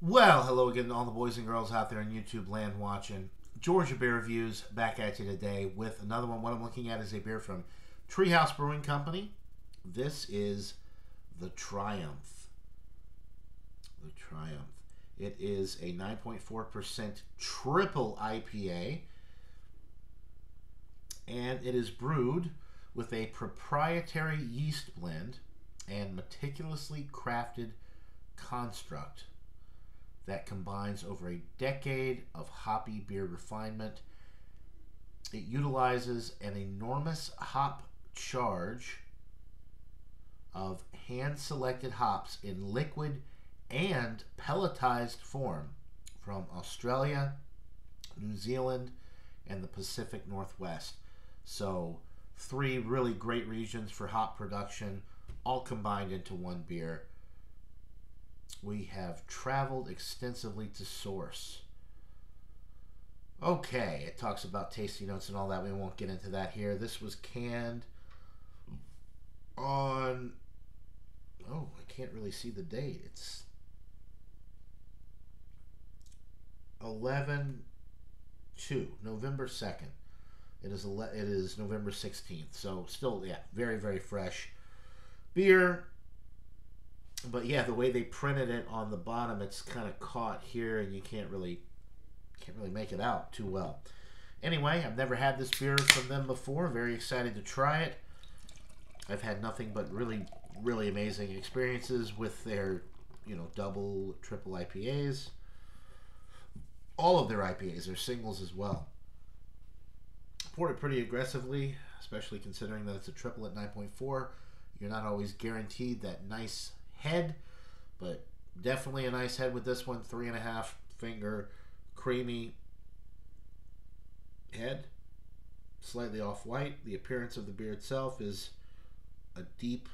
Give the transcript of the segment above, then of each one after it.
Well, hello again to all the boys and girls out there in YouTube land watching. Georgia Beer Reviews back at you today with another one. What I'm looking at is a beer from Treehouse Brewing Company. This is the Triumph. The Triumph. It is a 9.4% triple IPA. And it is brewed with a proprietary yeast blend and meticulously crafted construct that combines over a decade of hoppy beer refinement. It utilizes an enormous hop charge of hand-selected hops in liquid and pelletized form from Australia, New Zealand, and the Pacific Northwest. So 3 really great regions for hop production, all combined into one beer. We have traveled extensively to source. Okay, it talks about tasty notes and all that. We won't get into that here. This was canned on, oh, I can't really see the date. It's 11/2, November 2nd. It is November 16th. So still, yeah, very, very fresh beer. But yeah, the way they printed it on the bottom, it's kind of caught here, and you can't really make it out too well. Anyway, I've never had this beer from them before. Very excited to try it. I've had nothing but really, really amazing experiences with their, double, triple IPAs. All of their IPAs, their singles as well. Poured it pretty aggressively, especially considering that it's a triple at 9.4. You're not always guaranteed that nice head, but definitely a nice head with this one. 3.5 finger creamy head, slightly off white. The appearance of the beer itself is a deep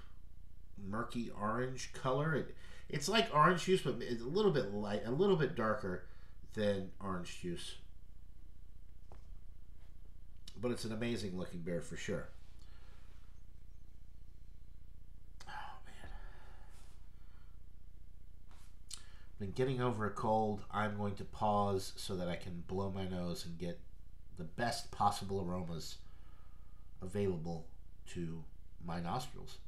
murky orange color. It's like orange juice, but it's a little bit light, a little bit darker than orange juice, but it's an amazing looking beer for sure. Been getting over a cold. I'm going to pause so that I can blow my nose and get the best possible aromas available to my nostrils.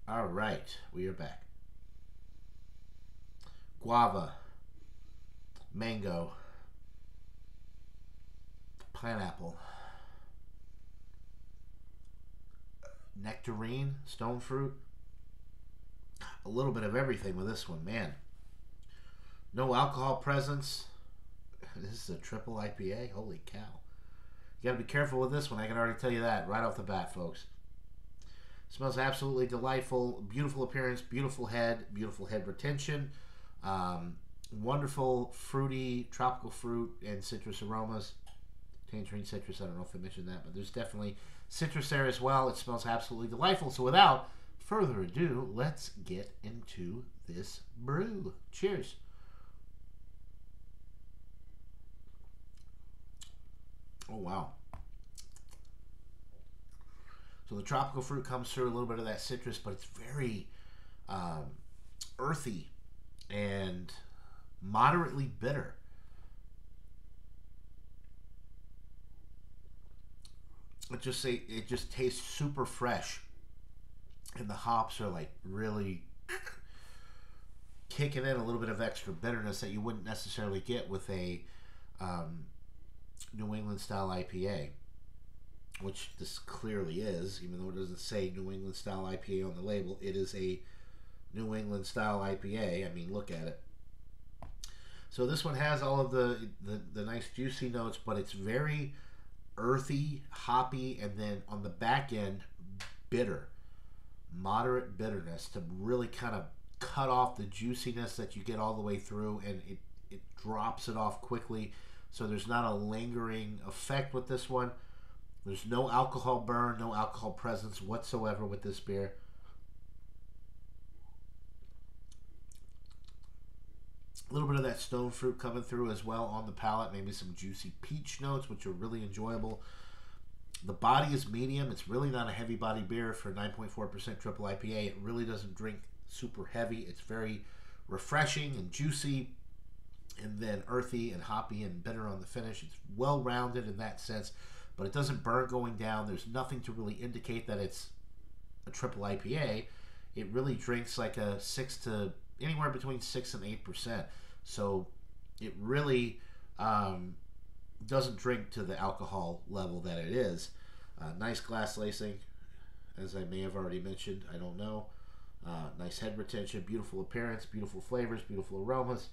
All right, we are back. Guava, mango, pineapple, nectarine, stone fruit. A little bit of everything with this one, man. No alcohol presence. This is a triple IPA. Holy cow. You gotta be careful with this one. I can already tell you that right off the bat, folks. Smells absolutely delightful. Beautiful appearance, beautiful head retention. Wonderful fruity, tropical fruit and citrus aromas. Tangerine citrus, I don't know if I mentioned that, but there's definitely citrus there as well. It smells absolutely delightful. So without further ado, let's get into this brew. Cheers. Oh, wow. So the tropical fruit comes through, a little bit of that citrus, but it's very earthy and moderately bitter. It just tastes super fresh, and the hops are like really kicking in a little bit of extra bitterness that you wouldn't necessarily get with a New England style IPA, which this clearly is, even though it doesn't say New England style IPA on the label. It is a New England style IPA. I mean, look at it. So this one has all of the nice juicy notes, but it's very earthy, hoppy, and then on the back end, bitter. Moderate bitterness to really kind of cut off the juiciness that you get all the way through, and it drops it off quickly. So there's not a lingering effect with this one. There's no alcohol burn, no alcohol presence whatsoever with this beer. A little bit of that stone fruit coming through as well on the palate. Maybe some juicy peach notes, which are really enjoyable. The body is medium. It's really not a heavy body beer for 9.4% triple IPA. It really doesn't drink super heavy. It's very refreshing and juicy, and then earthy and hoppy and bitter on the finish. It's well rounded in that sense, but it doesn't burn going down. There's nothing to really indicate that it's a triple IPA. It really drinks like a anywhere between 6 and 8%. So it really doesn't drink to the alcohol level that it is. Nice glass lacing, as I may have already mentioned. I don't know. Nice head retention, beautiful appearance, beautiful flavors, beautiful aromas.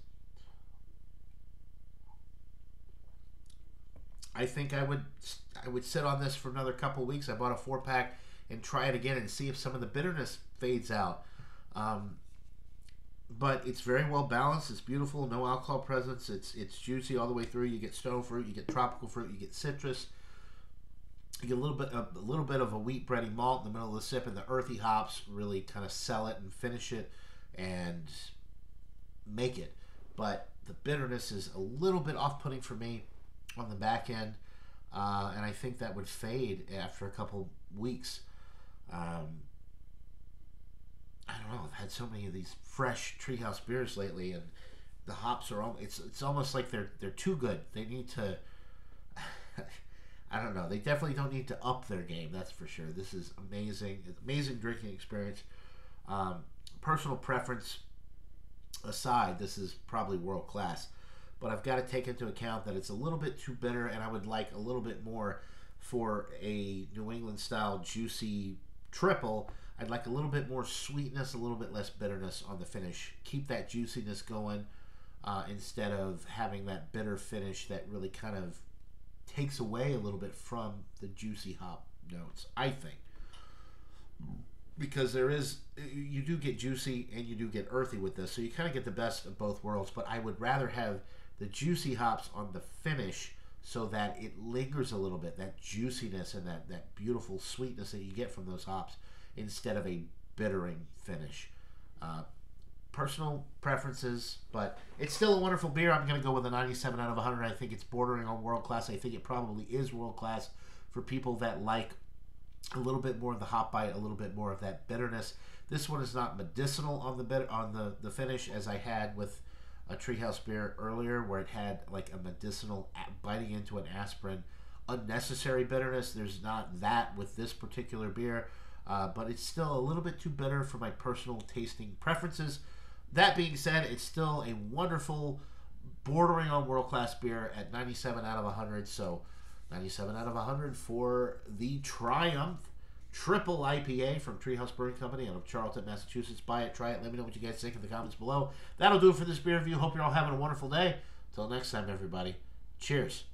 I think I would sit on this for another couple weeks. I bought a 4-pack and try it again and see if some of the bitterness fades out. But it's very well balanced. It's beautiful. No alcohol presence. It's juicy all the way through. You get stone fruit. You get tropical fruit. You get citrus. You get a little bit of a wheat bready malt in the middle of the sip, and the earthy hops really kind of sell it and finish it and make it. But the bitterness is a little bit off-putting for me on the back end, and I think that would fade after a couple weeks. I don't know. I've had so many of these fresh Treehouse beers lately, and the hops are it's almost like they're too good. They need to. I don't know. They definitely don't need to up their game. That's for sure. This is amazing. It's amazing drinking experience. Personal preference aside, this is probably world class. But I've got to take into account that it's a little bit too bitter, and I would like a little bit more for a New England style juicy triple. I'd like a little bit more sweetness, a little bit less bitterness on the finish. Keep that juiciness going instead of having that bitter finish that really kind of takes away a little bit from the juicy hop notes, I think. Because you do get juicy and you do get earthy with this, so you kind of get the best of both worlds, but I would rather have the juicy hops on the finish so that it lingers a little bit, that juiciness and that beautiful sweetness that you get from those hops, instead of a bittering finish. Personal preferences, but it's still a wonderful beer. I'm going to go with a 97 out of 100. I think it's bordering on world class. I think it probably is world class for people that like a little bit more of the hop bite, a little bit more of that bitterness. This one is not medicinal on the finish, as I had with a Treehouse beer earlier, where it had like a medicinal biting into an aspirin, unnecessary bitterness. There's not that with this particular beer, but it's still a little bit too bitter for my personal tasting preferences. That being said, it's still a wonderful, bordering on world-class beer at 97 out of 100. So 97 out of 100 for the Triumph Triple IPA from Treehouse Brewing Company out of Charlton, Massachusetts. Buy it, try it. Let me know what you guys think in the comments below. That'll do it for this beer review. Hope you're all having a wonderful day. Until next time, everybody. Cheers.